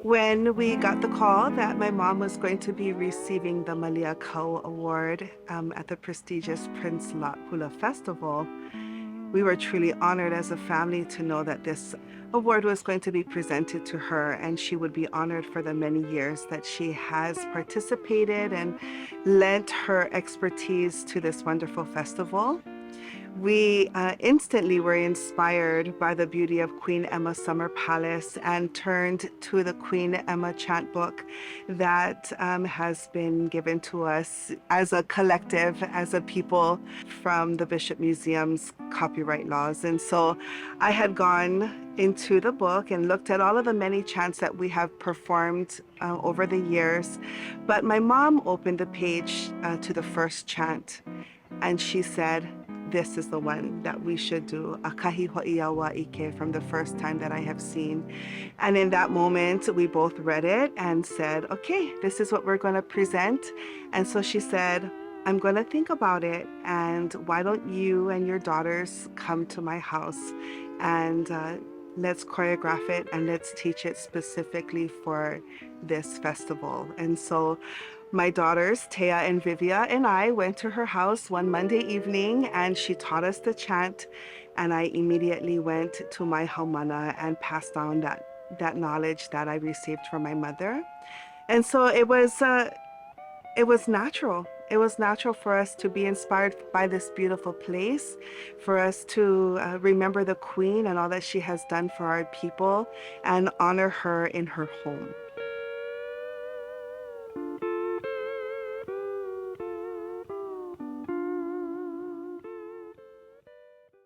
When we got the call that my mom was going to be receiving the MAKANOE award at the prestigious Prince Hula Festival, we were truly honored as a family to know that this award was going to be presented to her, and she would be honored for the many years that she has participated and lent her expertise to this wonderful festival. We instantly were inspired by the beauty of Queen Emma Summer Palace and turned to the Queen Emma chant book that has been given to us as a collective, as a people, from the Bishop Museum's copyright laws. And so I had gone into the book and looked at all of the many chants that we have performed over the years. But my mom opened the page to the first chant, and she said, "This is the one that we should do, Akahi Ho'iawa Ike, from the first time that I have seen." And in that moment, we both read it and said, okay, this is what we're going to present. And so she said, "I'm going to think about it, and why don't you and your daughters come to my house and let's choreograph it and let's teach it specifically for this festival." And so my daughters, Taya and Vivia, and I went to her house one Monday evening, and she taught us the chant, and I immediately went to my haumana and passed on that knowledge that I received from my mother. And so it was natural. It was natural for us to be inspired by this beautiful place, for us to remember the Queen and all that she has done for our people and honor her in her home.